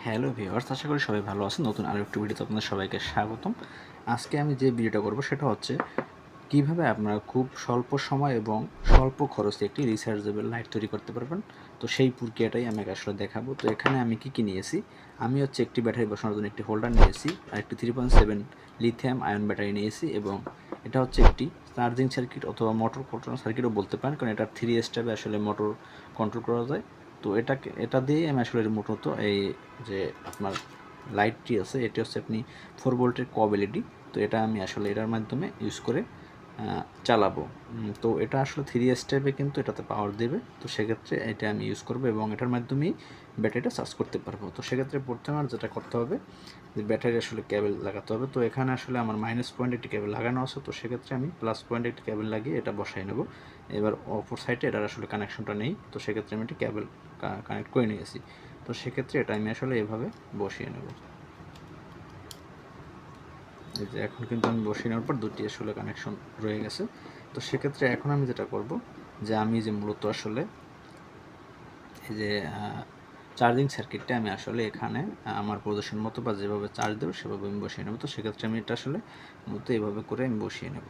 Hello viewers, আশা করি সবাই ভালো আছেন। নতুন আরও একটি ভিডিওতে আপনাদের সবাইকে স্বাগতম। আজকে আমি যে ভিডিওটা করব সেটা হচ্ছে কিভাবে আপনারা খুব স্বল্প সময় এবং স্বল্প খরচে একটি রিচার্জেবল লাইট তৈরি করতে পারবেন। তো সেই প্রক্রিয়াটাই আমি আসলে দেখাবো। তো এখানে আমি কি নিয়েছি, আমি হচ্ছে একটি ব্যাটারি বসানোর জন্য একটি হোল্ডার নিয়েছি, আর একটি 3.7 লিথিয়াম আয়ন ব্যাটারি নিয়েছি, এবং এটা হচ্ছে একটি চার্জিং সার্কিট অথবা মোটর কন্ট্রোল সার্কিটও বলতে পারেন, কারণ এটা 3 স্টেপে আসলে মোটর কন্ট্রোল করা যায়। তো এটা দিয়েই আমি আসলে মূলত এই যে আপনার লাইটটি আছে, এটি হচ্ছে আপনি 4 ভোল্টের কব এলইডি। তো এটা আমি আসলে এটার মাধ্যমে ইউজ করে চালাবো। তো এটা আসলে 3 স্টেপে কিন্তু এটাতে পাওয়ার দেবে। তো সেক্ষেত্রে এটা আমি ইউজ করবো এবং এটার মাধ্যমেই ব্যাটারিটা চার্জ করতে পারবো। তো সেক্ষেত্রে প্রথমে আমার যেটা করতে হবে যে ব্যাটারি আসলে কেবল লাগাতে হবে। তো এখানে আসলে আমার মাইনাস পয়েন্টে একটি কেবল লাগানো আছে, তো সেক্ষেত্রে আমি প্লাস পয়েন্টে একটি কেবল লাগিয়ে এটা বসাই নেব। এবার অপর সাইডে এটার আসলে কানেকশনটা নেই, তো সেক্ষেত্রে আমি একটি কেবল কানেক্ট করে নিয়েছি। তো সেক্ষেত্রে এটা আমি আসলে এভাবে বসিয়ে নেব। এই যে এখন কিন্তু আমি বসিয়ে নেওয়ার পর দুটি আসলে কানেকশন রয়ে গেছে। তো সেক্ষেত্রে এখন আমি যেটা করব যে আমি যে মূলত আসলে এই যে চার্জিং সার্কিটটা আমি আসলে এখানে আমার প্রদর্শন মতো বা যেভাবে চার্জ দেবো সেভাবে আমি বসিয়ে নেব। তো সেক্ষেত্রে আমি এটা আসলে মূলত এইভাবে করে আমি বসিয়ে নেব।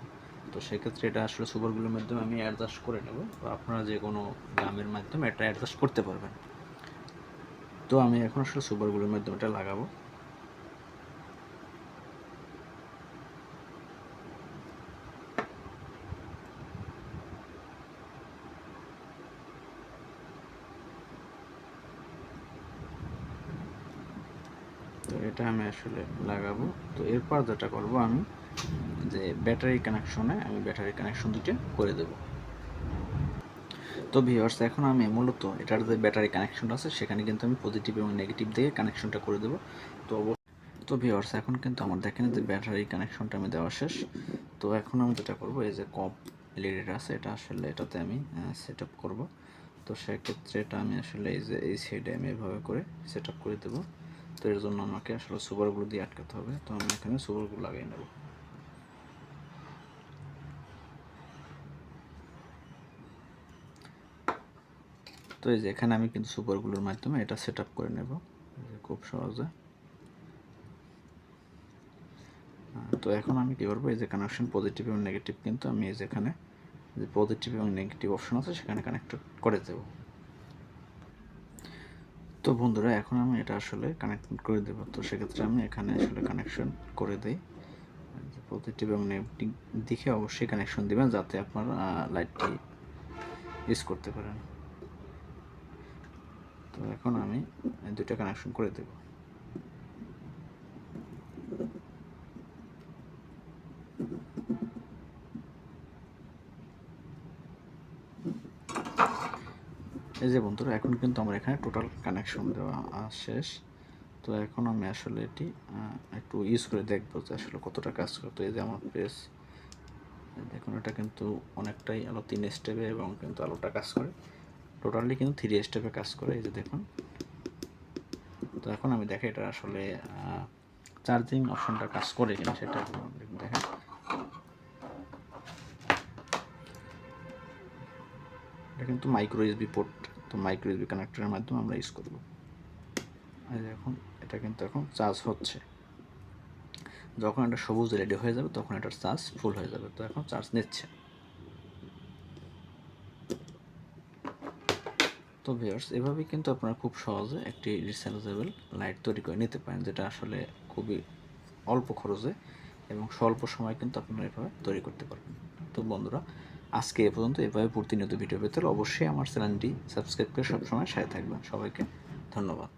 তো সেক্ষেত্রে এটা আসলে সুপারগুলোর মাধ্যমে আমি অ্যাডজাস্ট করে নেব, তো আপনারা যে কোনো গ্রামের মাধ্যমে এটা অ্যাডজাস্ট করতে পারবেন। তো আমি এখন আসলে সুপারগুলোর মাধ্যমে এটা লাগাবো। তো এটা আমি আসলে লাগাবো। তো এরপর যেটা করব আমি যে ব্যাটারি কানেকশনে আমি ব্যাটারি কানেকশন দুটো করে দেব। তো ভিউয়ার্স, এখন আমি মূলত এটার যে ব্যাটারি কানেকশনটা আছে সেখানে কিন্তু আমি পজিটিভ এবং নেগেটিভ দিয়ে কানেকশনটা করে দেব। তো ভিউয়ার্স, এখন কিন্তু আমার দেখেন যে ব্যাটারি কানেকশনটা আমি দেওয়া শেষ। তো এখন আমি যেটা করব এই যে কপ এলইডিটা আছে এটা আসলে এটাতে আমি সেট আপ করবো। তো সেক্ষেত্রে এটা আমি আসলে এই যে এই সাইডে আমি এভাবে করে সেট আপ করে দেবো। তো এর জন্য আমাকে আসলে সুপারগুলো দিয়ে আটকাতে হবে। তো আমি এখানে সুপারগুলো লাগিয়ে নেব। তো এই যে এখানে আমি কিন্তু সুপারগুলোর মাধ্যমে এটা সেট আপ করে নেব খুব সহজে। তো এখন আমি কী করবো, এই যে কানেকশন পজিটিভ এবং নেগেটিভ কিন্তু আমি এই যেখানে যে পজিটিভ এবং নেগেটিভ অপশন আছে সেখানে কানেক্ট করে দেব। তো বন্ধুরা, এখন আমি এটা আসলে কানেক্ট করে দেব। তো সেক্ষেত্রে আমি এখানে আসলে কানেকশন করে দিই। পজিটিভ এবং নেগেটিভ দিকে অবশ্যই কানেকশন দিবেন যাতে আপনার লাইটটি ইউজ করতে পারেন। তো এখন আমি দুইটা কানেকশন করে দেব। এই যে বন্ধুরা, এখন কিন্তু আমার এখানে টোটাল কানেকশন দেওয়া শেষ। তো এখন আমি আসলে এটি একটু ইউজ করে দেখবো যে আসলে কতটা কাজ করতো। এই যে আমার প্রেস দেখুন, এটা কিন্তু অনেকটাই আলো 3 স্টেপে এবং কিন্তু আলোটা কাজ করে টোটালি কিন্তু 3 স্টেপে কাজ করে। এই যে দেখুন। তো এখন আমি দেখি এটা আসলে চার্জিং অপশনটা কাজ করে কিনা সেটা দেখেন। এটা কিন্তু মাইক্রো ইউএসবি পোর্ট, তো মাইক্রো ইউএসবি কানেক্টরের মাধ্যমে আমরা ইউজ করব। আর এখন এটা কিন্তু এখন চার্জ হচ্ছে। যখন এটা সবুজ রেডি হয়ে যাবে তখন এটার চার্জ ফুল হয়ে যাবে। তো এখন চার্জ নিচ্ছে। তো ভিউয়ার্স, এভাবেই কিন্তু আপনারা খুব সহজে একটি রিচার্জেবল লাইট তৈরি করে নিতে পারেন, যেটা আসলে খুবই অল্প খরচে এবং স্বল্প সময় কিন্তু আপনারা এভাবে তৈরি করতে পারবেন। তো বন্ধুরা, আজকে এ পর্যন্ত। এভাবে প্রতিনিয়ত ভিডিও পেতে অবশ্যই আমার চ্যানেলটি সাবস্ক্রাইব করে সবসময় সাথে থাকবেন। সবাইকে ধন্যবাদ।